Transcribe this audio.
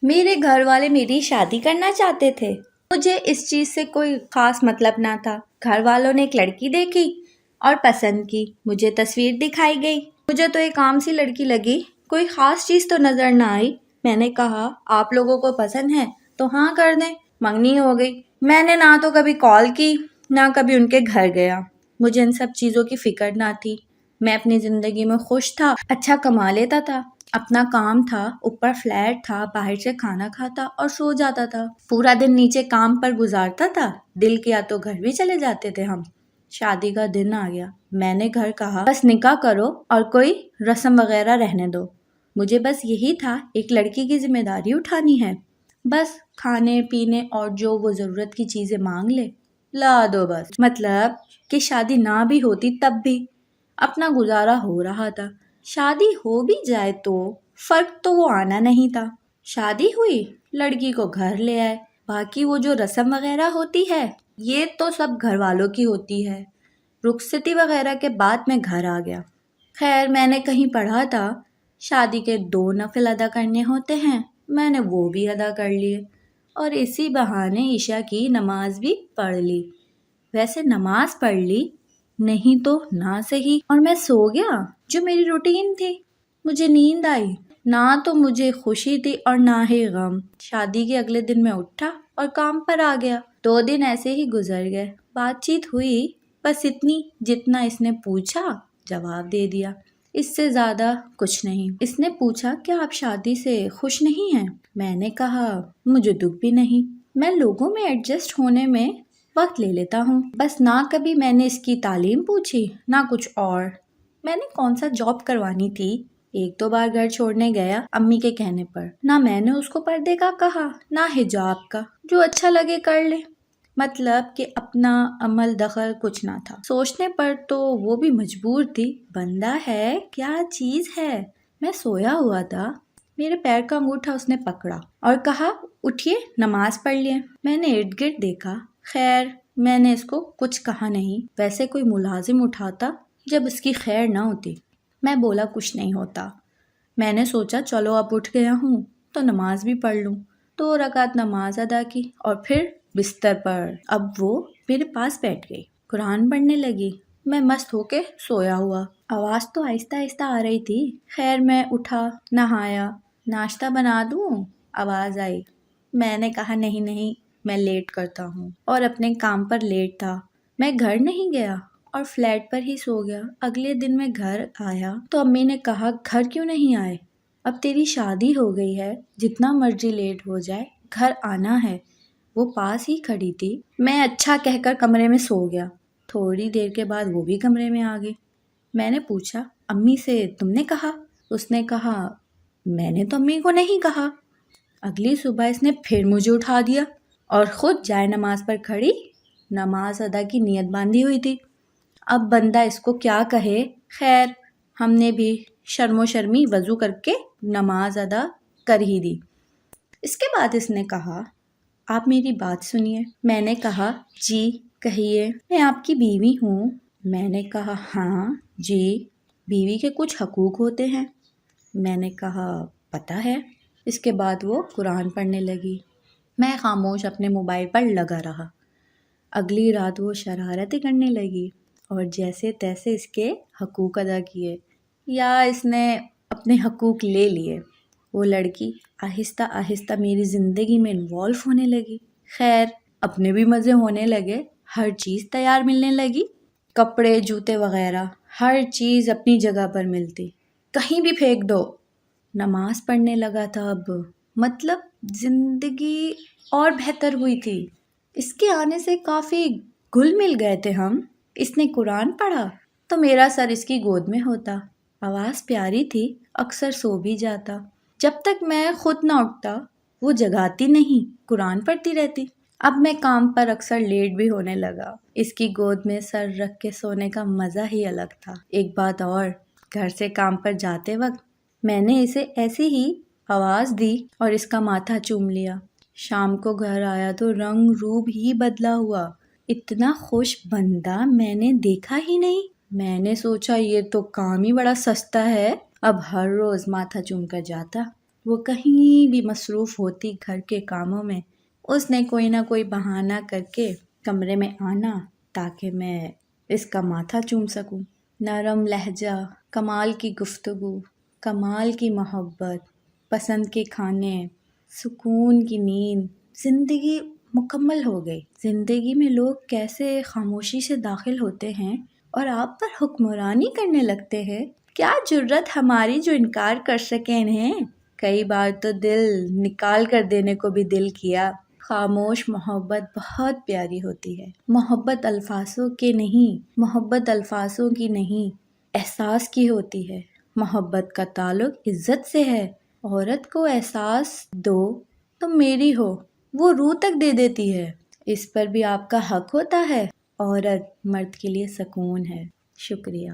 میرے گھر والے میری شادی کرنا چاہتے تھے. مجھے اس چیز سے کوئی خاص مطلب نہ تھا. گھر والوں نے ایک لڑکی دیکھی اور پسند کی. مجھے تصویر دکھائی گئی. مجھے تو ایک عام سی لڑکی لگی. کوئی خاص چیز تو نظر نہ آئی. میں نے کہا آپ لوگوں کو پسند ہے تو ہاں کر دیں. منگنی ہو گئی. میں نے نہ تو کبھی کال کی نہ کبھی ان کے گھر گیا. مجھے ان سب چیزوں کی فکر نہ تھی. میں اپنی زندگی میں خوش تھا. اچھا کما لیتا تھا. اپنا کام تھا. اوپر فلیٹ تھا. باہر سے کھانا کھاتا اور سو جاتا تھا. پورا دن نیچے کام پر گزارتا تھا. دل کیا تو گھر بھی چلے جاتے تھے ہم. شادی کا دن آ گیا. میں نے گھر کہا بس نکاح کرو اور کوئی رسم وغیرہ رہنے دو. مجھے بس یہی تھا ایک لڑکی کی ذمہ داری اٹھانی ہے. بس کھانے پینے اور جو وہ ضرورت کی چیزیں مانگ لے لا دو بس. مطلب کہ شادی نہ بھی ہوتی تب بھی اپنا گزارا ہو رہا تھا. شادی ہو بھی جائے تو فرق تو وہ آنا نہیں تھا. شادی ہوئی, لڑکی کو گھر لے آئے. باقی وہ جو رسم وغیرہ ہوتی ہے یہ تو سب گھر والوں کی ہوتی ہے. رخصتی وغیرہ کے بعد میں گھر آ گیا. خیر میں نے کہیں پڑھا تھا شادی کے 2 نفل ادا کرنے ہوتے ہیں. میں نے وہ بھی ادا کر لیے اور اسی بہانے عشاء کی نماز بھی پڑھ لی. ویسے نماز پڑھ لی نہیں تو نہ صحیح, اور میں سو گیا جو میری روٹین تھی. مجھے نیند آئی. نہ تو مجھے خوشی تھی اور نہ ہی غم. شادی کے اگلے دن میں اٹھا اور کام پر آ گیا. 2 دن ایسے ہی گزر گئے. بات چیت ہوئی بس اتنی جتنا اس نے پوچھا جواب دے دیا. اس سے زیادہ کچھ نہیں. اس نے پوچھا کہ آپ شادی سے خوش نہیں ہیں؟ میں نے کہا مجھے دکھ بھی نہیں. میں لوگوں میں ایڈجسٹ ہونے میں وقت لے لیتا ہوں. بس نہ کبھی میں نے اس کی تعلیم پوچھی نہ کچھ اور. میں نے کون سا جاب کروانی تھی. 1-2 بار گھر چھوڑنے گیا امی کے کہنے پر. نہ میں نے اس کو پردے کا کہا نہ حجاب کا. جو اچھا لگے کر لے. مطلب کہ اپنا عمل دخل کچھ نہ تھا. سوچنے پر تو وہ بھی مجبور تھی. بندہ ہے کیا چیز ہے. میں سویا ہوا تھا. میرے پیر کا انگوٹھا اس نے پکڑا اور کہا اٹھیے نماز پڑھ لیے. میں نے ارد گرد دیکھا. خیر میں نے اس کو کچھ کہا نہیں. ویسے کوئی ملازم اٹھاتا جب اس کی خیر نہ ہوتی. میں بولا کچھ نہیں ہوتا. میں نے سوچا چلو اب اٹھ گیا ہوں تو نماز بھی پڑھ لوں. 2 رکعت نماز ادا کی اور پھر بستر پر. اب وہ میرے پاس بیٹھ گئی. قرآن پڑھنے لگی. میں مست ہو کے سویا ہوا. آواز تو آہستہ آہستہ آ رہی تھی. خیر میں اٹھا, نہایا, ناشتہ بنا دوں. آواز آئی. میں نے کہا نہیں میں لیٹ کرتا ہوں, اور اپنے کام پر لیٹ تھا. میں گھر نہیں گیا اور فلیٹ پر ہی سو گیا. اگلے دن میں گھر آیا تو امی نے کہا گھر کیوں نہیں آئے. اب تیری شادی ہو گئی ہے, جتنا مرضی لیٹ ہو جائے گھر آنا ہے. وہ پاس ہی کھڑی تھی. میں اچھا کہہ کر کمرے میں سو گیا. تھوڑی دیر کے بعد وہ بھی کمرے میں آ گئی. میں نے پوچھا امی سے تم نے کہا؟ اس نے کہا میں نے تو امی کو نہیں کہا. اگلی صبح اس نے پھر مجھے اٹھا دیا اور خود جائے نماز پر کھڑی. نماز ادا کی نیت باندھی ہوئی تھی. اب بندہ اس کو کیا کہے. خیر ہم نے بھی شرم و شرمی وضو کر کے نماز ادا کر ہی دی. اس کے بعد اس نے کہا آپ میری بات سنیے. میں نے کہا جی کہیے. میں آپ کی بیوی ہوں. میں نے کہا ہاں جی. بیوی کے کچھ حقوق ہوتے ہیں. میں نے کہا پتہ ہے. اس کے بعد وہ قرآن پڑھنے لگی. میں خاموش اپنے موبائل پر لگا رہا. اگلی رات وہ شرارتیں کرنے لگی اور جیسے تیسے اس کے حقوق ادا کیے, یا اس نے اپنے حقوق لے لیے. وہ لڑکی آہستہ آہستہ میری زندگی میں انوالو ہونے لگی. خیر اپنے بھی مزے ہونے لگے. ہر چیز تیار ملنے لگی. کپڑے جوتے وغیرہ ہر چیز اپنی جگہ پر ملتی. کہیں بھی پھینک دو. نماز پڑھنے لگا تھا اب. مطلب زندگی اور بہتر ہوئی تھی. اس کے آنے سے کافی گھل مل گئے تھے ہم. اس نے قرآن پڑھا تو میرا سر اس کی گود میں ہوتا. آواز پیاری تھی. اکثر سو بھی جاتا. جب تک میں خود نہ اٹھتا وہ جگاتی نہیں, قرآن پڑھتی رہتی. اب میں کام پر اکثر لیٹ بھی ہونے لگا. اس کی گود میں سر رکھ کے سونے کا مزہ ہی الگ تھا. ایک بات اور, گھر سے کام پر جاتے وقت میں نے اسے ایسی ہی آواز دی اور اس کا ماتھا چوم لیا. شام کو گھر آیا تو رنگ روپ ہی بدلا ہوا. اتنا خوش بندہ میں نے دیکھا ہی نہیں. میں نے سوچا یہ تو کام ہی بڑا سستا ہے. اب ہر روز ماتھا چوم کر جاتا. وہ کہیں بھی مصروف ہوتی گھر کے کاموں میں، اس نے کوئی نہ کوئی بہانہ کر کے کمرے میں آنا تاکہ میں اس کا ماتھا چوم سکوں۔ نرم لہجہ، کمال کی گفتگو، کمال کی محبت، پسند کے کھانے، سکون کی نیند، زندگی مکمل ہو گئی۔ زندگی میں لوگ کیسے خاموشی سے داخل ہوتے ہیں اور آپ پر حکمرانی کرنے لگتے ہیں۔ کیا جرت ہماری جو انکار کر سکیں انہیں؟ کئی بار تو دل نکال کر دینے کو بھی دل کیا۔ خاموش محبت بہت پیاری ہوتی ہے۔ محبت الفاظوں کی نہیں، احساس کی ہوتی ہے۔ محبت کا تعلق عزت سے ہے۔ عورت کو احساس دو تو میری ہو، وہ روح تک دے دیتی ہے، اس پر بھی آپ کا حق ہوتا ہے۔ عورت مرد کے لیے سکون ہے۔ شکریہ۔